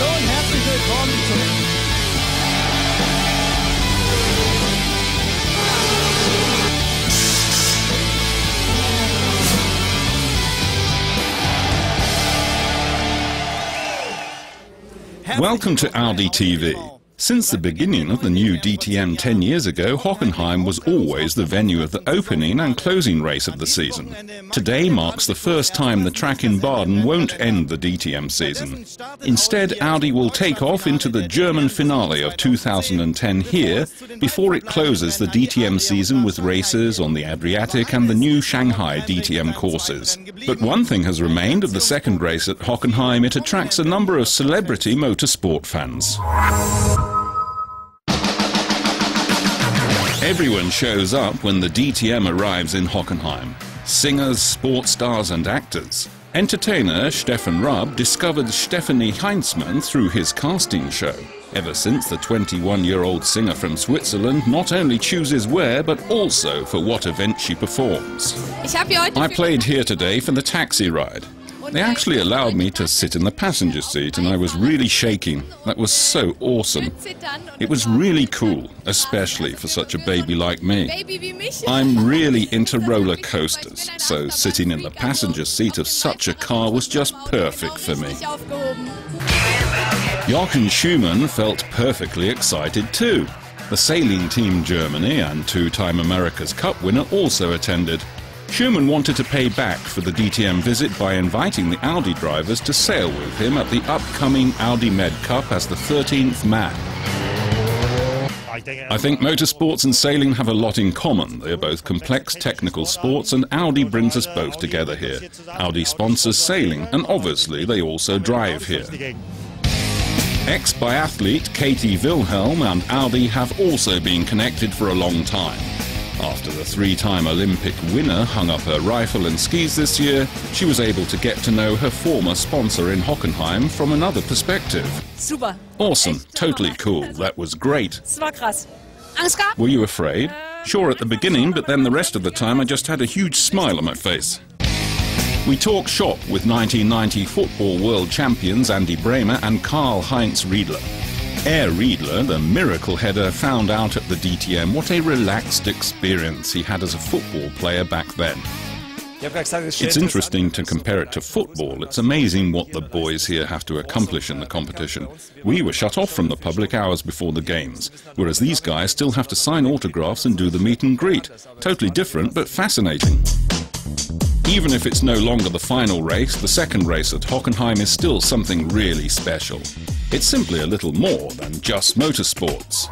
Hallo und herzlich willkommen zum Welcome to Audi TV. Since the beginning of the new DTM 10 years ago, Hockenheim was always the venue of the opening and closing race of the season. Today marks the first time the track in Baden won't end the DTM season. Instead, Audi will take off into the German finale of 2010 here, before it closes the DTM season with races on the Adriatic and the new Shanghai DTM courses. But one thing has remained of the second race at Hockenheim: it attracts a number of celebrity motorsport fans. Everyone shows up when the DTM arrives in Hockenheim. Singers, sports stars and actors. Entertainer Stefan Raab discovered Stefanie Heinzmann through his casting show. Ever since, the 21-year-old singer from Switzerland not only chooses where, but also for what event she performs. I played here today for the taxi ride. They actually allowed me to sit in the passenger seat and I was really shaking. That was so awesome. It was really cool, especially for such a baby like me. I'm really into roller coasters, so sitting in the passenger seat of such a car was just perfect for me. Jochen Schumann felt perfectly excited too. The sailing team Germany and two-time America's Cup winner also attended. Schumann wanted to pay back for the DTM visit by inviting the Audi drivers to sail with him at the upcoming Audi Med Cup as the 13th man. I think motorsports and sailing have a lot in common. They are both complex technical sports and Audi brings us both together here. Audi sponsors sailing and obviously they also drive here. Ex-biathlete Katie Wilhelm and Audi have also been connected for a long time. After the three-time Olympic winner hung up her rifle and skis this year, she was able to get to know her former sponsor in Hockenheim from another perspective. Super. Awesome, totally cool, that was great. Were you afraid? Sure at the beginning, but then the rest of the time I just had a huge smile on my face. We talk shop with 1990 football world champions Andy Bremer and Karl-Heinz Riedler. Air Riedler, the miracle header, found out at the DTM what a relaxed experience he had as a football player back then. It's interesting to compare it to football. It's amazing what the boys here have to accomplish in the competition. We were shut off from the public hours before the games, whereas these guys still have to sign autographs and do the meet and greet. Totally different, but fascinating. Even if it's no longer the final race, the second race at Hockenheim is still something really special. It's simply a little more than just motorsports.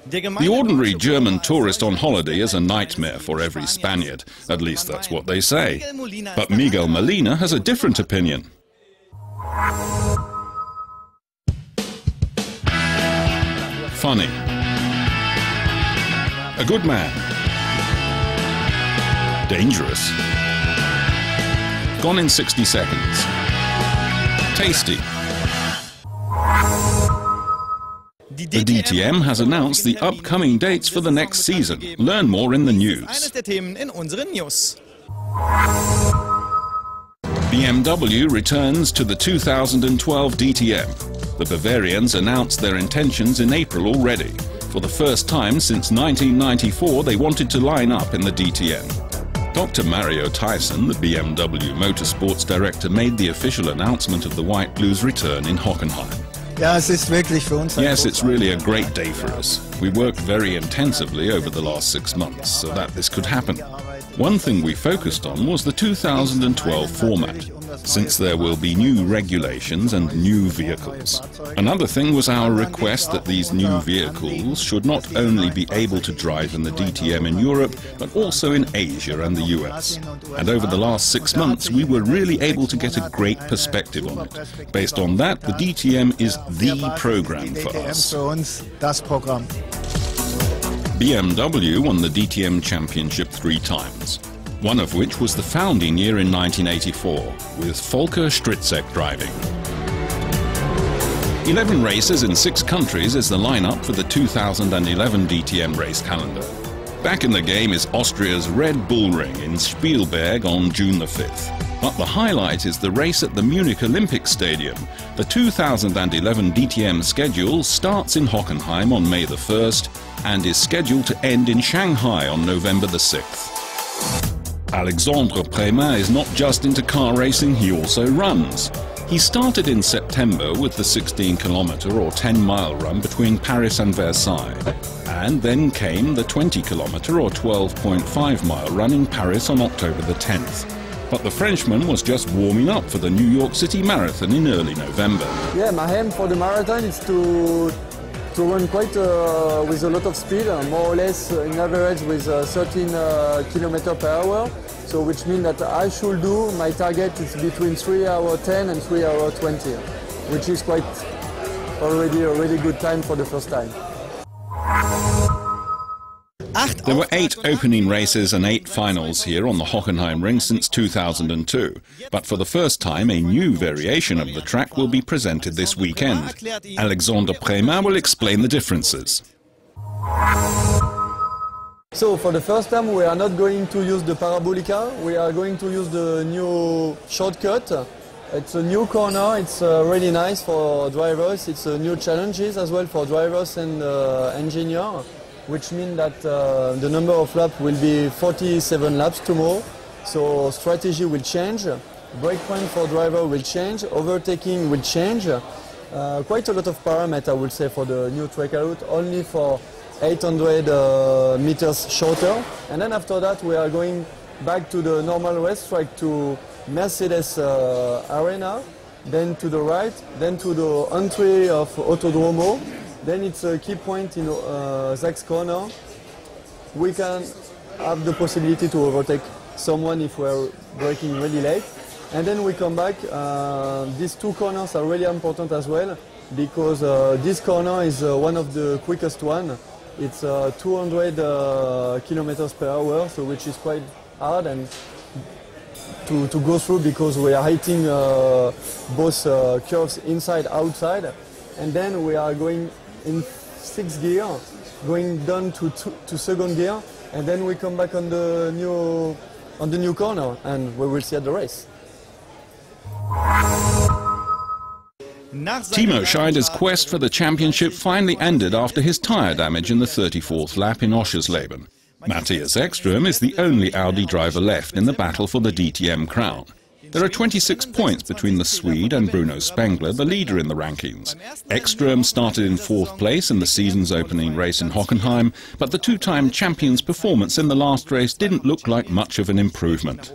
The ordinary German tourist on holiday is a nightmare for every Spaniard. At least that's what they say. But Miguel Molina has a different opinion. Funny. A good man. Dangerous. Gone in 60 seconds. Tasty. The DTM has announced the upcoming dates for the next season. Learn more in the news. BMW returns to the 2012 DTM. The Bavarians announced their intentions in April already. For the first time since 1994, they wanted to line up in the DTM. Dr. Mario Tyson, the BMW Motorsports Director, made the official announcement of the White Blues' return in Hockenheim. Yes, it's really a great day for us. We worked very intensively over the last 6 months so that this could happen. One thing we focused on was the 2012 format, since there will be new regulations and new vehicles. Another thing was our request that these new vehicles should not only be able to drive in the DTM in Europe, but also in Asia and the US. And over the last 6 months, we were really able to get a great perspective on it. Based on that, the DTM is the program for us. BMW won the DTM Championship 3 times, one of which was the founding year in 1984, with Volker Stritzek driving. 11 races in 6 countries is the lineup for the 2011 DTM race calendar. Back in the game is Austria's Red Bull Ring in Spielberg on June the 5th. But the highlight is the race at the Munich Olympic Stadium. The 2011 DTM schedule starts in Hockenheim on May the 1st and is scheduled to end in Shanghai on November the 6th. Alexandre Prémat is not just into car racing, he also runs. He started in September with the 16-kilometre or 10-mile run between Paris and Versailles. And then came the 20-kilometre or 12.5-mile run in Paris on October the 10th. But the Frenchman was just warming up for the New York City Marathon in early November. Yeah, my aim for the marathon is to run quite with a lot of speed, more or less in average with 13 km per hour. So which means that I should do, my target is between 3 hours 10 and 3 hours 20, which is quite already a really good time for the first time. There were 8 opening races and 8 finals here on the Hockenheim ring since 2002. But for the first time, a new variation of the track will be presented this weekend. Alexandre Prémat will explain the differences. So for the first time, we are not going to use the Parabolica. We are going to use the new shortcut. It's a new corner. It's really nice for drivers. It's a new challenges as well for drivers and engineers, which means that the number of laps will be 47 laps tomorrow. So strategy will change, brake point for driver will change, overtaking will change. Quite a lot of parameters, I would say, for the new track route, only for 800 meters shorter. And then after that, we are going back to the normal racetrack to Mercedes Arena, then to the right, then to the entry of Autodromo. Then it's a key point in Zach's corner. We can have the possibility to overtake someone if we're braking really late. And then we come back. These 2 corners are really important as well, because this corner is one of the quickest one. It's 200 kilometers per hour, so which is quite hard and to go through, because we are hitting both curves inside, outside. And then we are going in 6th gear, going down to second gear, and then we come back on the new corner, and we will see at the race. Timo Scheider's quest for the championship finally ended after his tyre damage in the 34th lap in Oschersleben. Matthias Ekström is the only Audi driver left in the battle for the DTM crown. There are 26 points between the Swede and Bruno Spengler, the leader in the rankings. Ekström started in 4th place in the season's opening race in Hockenheim, but the 2-time champion's performance in the last race didn't look like much of an improvement.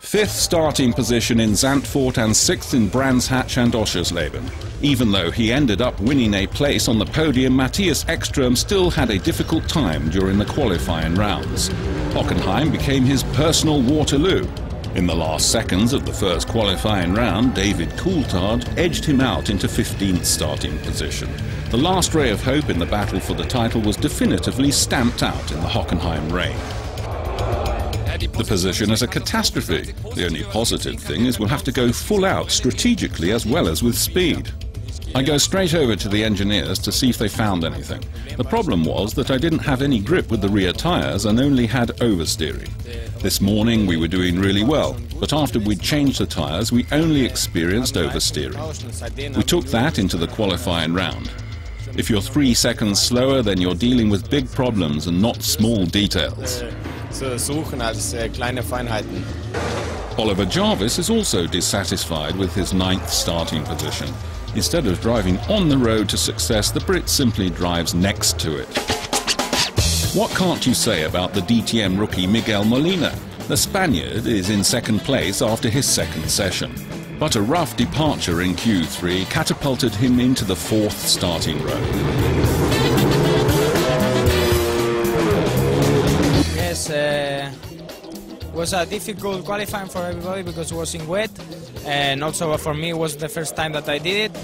5th starting position in Zandvoort and 6th in Brands Hatch and Oschersleben. Even though he ended up winning a place on the podium, Matthias Ekström still had a difficult time during the qualifying rounds. Hockenheim became his personal Waterloo. In the last seconds of the first qualifying round, David Coulthard edged him out into 15th starting position. The last ray of hope in the battle for the title was definitively stamped out in the Hockenheim rain. The position is a catastrophe. The only positive thing is we'll have to go full out strategically as well as with speed. I go straight over to the engineers to see if they found anything. The problem was that I didn't have any grip with the rear tyres and only had oversteering. This morning we were doing really well, but after we'd changed the tyres we only experienced oversteering. We took that into the qualifying round. If you're 3 seconds slower, then you're dealing with big problems and not small details. Oliver Jarvis is also dissatisfied with his 9th starting position. Instead of driving on the road to success, the Brit simply drives next to it. What can't you say about the DTM rookie Miguel Molina? The Spaniard is in 2nd place after his 2nd session. But a rough departure in Q3 catapulted him into the 4th starting row. Yes, was a difficult qualifying for everybody because it was in wet, and also for me it was the first time that I did it.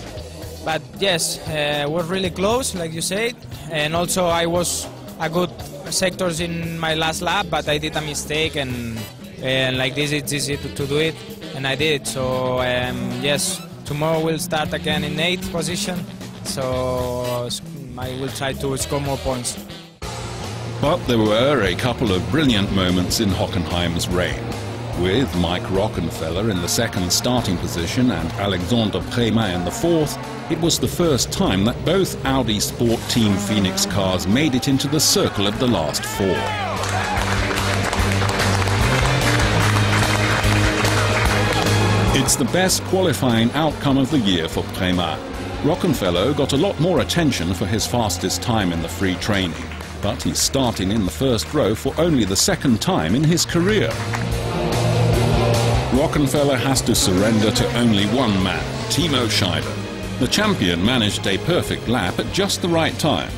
But yes, it was really close, like you said, and also I was a good sectors in my last lap, but I did a mistake, and like this it's easy to do it, and I did. So yes, tomorrow we'll start again in 8th position, so I will try to score more points. But there were a couple of brilliant moments in Hockenheim's reign. With Mike Rockenfeller in the second starting position and Alexander Prémat in the fourth, it was the first time that both Audi Sport Team Phoenix cars made it into the circle of the last four. It's the best qualifying outcome of the year for Prémat. Rockenfeller got a lot more attention for his fastest time in the free training, but he's starting in the first row for only the second time in his career. Rockenfeller has to surrender to only one man, Timo Scheider. The champion managed a perfect lap at just the right time.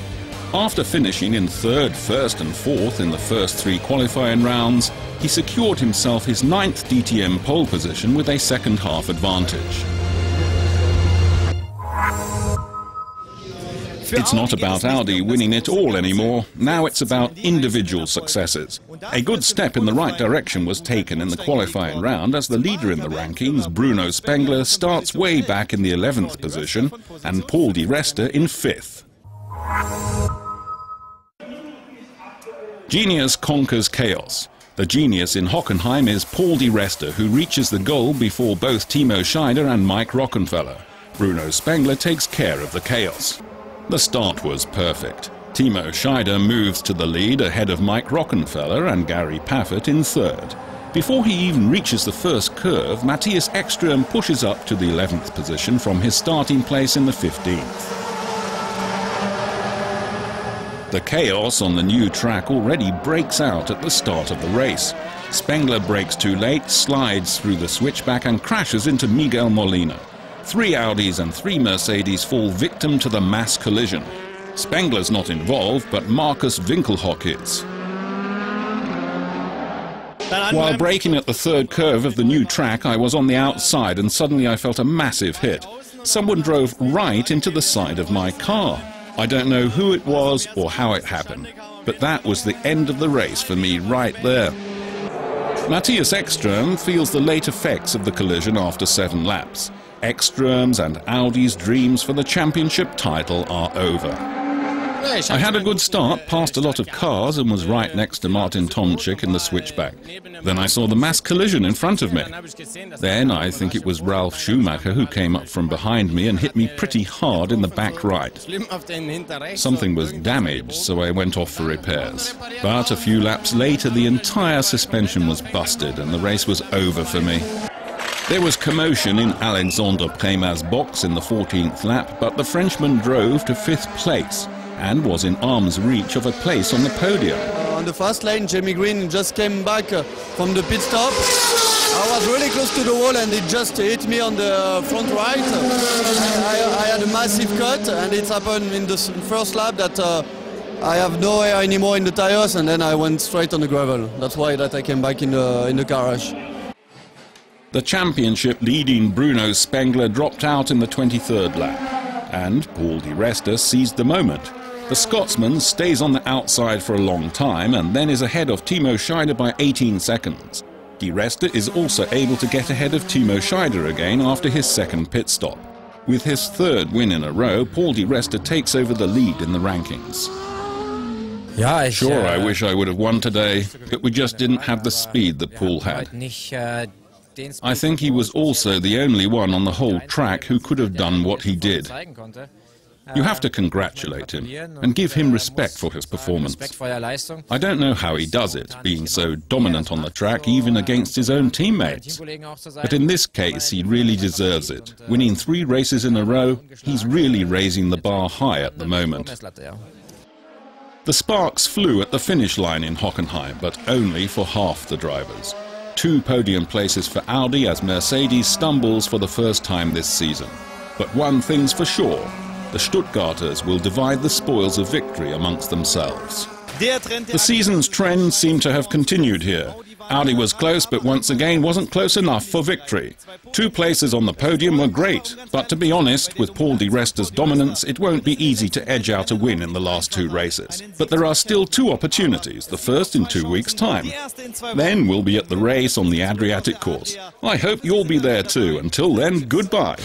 After finishing in third, first and fourth in the first three qualifying rounds, he secured himself his 9th DTM pole position with a second half advantage. It's not about Audi winning it all anymore. Now it's about individual successes. A good step in the right direction was taken in the qualifying round as the leader in the rankings, Bruno Spengler, starts way back in the 11th position and Paul Di Resta in 5th. Genius conquers chaos. The genius in Hockenheim is Paul Di Resta, who reaches the goal before both Timo Scheider and Mike Rockenfeller. Bruno Spengler takes care of the chaos. The start was perfect. Timo Scheider moves to the lead ahead of Mike Rockenfeller and Gary Paffett in third. Before he even reaches the first curve, Matthias Ekström pushes up to the 11th position from his starting place in the 15th. The chaos on the new track already breaks out at the start of the race. Spengler brakes too late, slides through the switchback and crashes into Miguel Molina. 3 Audis and 3 Mercedes fall victim to the mass collision. Spengler's not involved, but Markus Winkelhock is. While braking at the third curve of the new track, I was on the outside and suddenly I felt a massive hit. Someone drove right into the side of my car. I don't know who it was or how it happened, but that was the end of the race for me right there. Matthias Ekström feels the late effects of the collision after 7 laps. Ekström's and Audi's dreams for the championship title are over. I had a good start, passed a lot of cars and was right next to Martin Tomczyk in the switchback. Then I saw the mass collision in front of me. Then I think it was Ralf Schumacher who came up from behind me and hit me pretty hard in the back right. Something was damaged, so I went off for repairs. But a few laps later the entire suspension was busted and the race was over for me. There was commotion in Alexander Prémat's box in the 14th lap, but the Frenchman drove to 5th place and was in arm's reach of a place on the podium. On the fast lane, Jamie Green just came back from the pit stop. I was really close to the wall and it just hit me on the front right. I had a massive cut and it happened in the first lap that I have no air anymore in the tires and then I went straight on the gravel. That's why that I came back in the garage. The championship leading Bruno Spengler dropped out in the 23rd lap, and Paul Di Resta seized the moment. The Scotsman stays on the outside for a long time and then is ahead of Timo Scheider by 18 seconds. Di Resta is also able to get ahead of Timo Scheider again after his second pit stop. With his 3rd win in a row, Paul Di Resta takes over the lead in the rankings. Sure, I wish I would have won today, but we just didn't have the speed that Paul had. I think he was also the only one on the whole track who could have done what he did. You have to congratulate him and give him respect for his performance. I don't know how he does it, being so dominant on the track even against his own teammates. But in this case he really deserves it. Winning 3 races in a row, he's really raising the bar high at the moment. The sparks flew at the finish line in Hockenheim, but only for half the drivers. 2 podium places for Audi as Mercedes stumbles for the first time this season. But one thing's for sure, the Stuttgarters will divide the spoils of victory amongst themselves. The season's trend seemed to have continued here. Audi was close, but once again wasn't close enough for victory. 2 places on the podium were great, but to be honest, with Paul Di Resta's dominance, it won't be easy to edge out a win in the last 2 races. But there are still 2 opportunities, the first in 2 weeks' time. Then we'll be at the race on the Adriatic course. I hope you'll be there too. Until then, goodbye.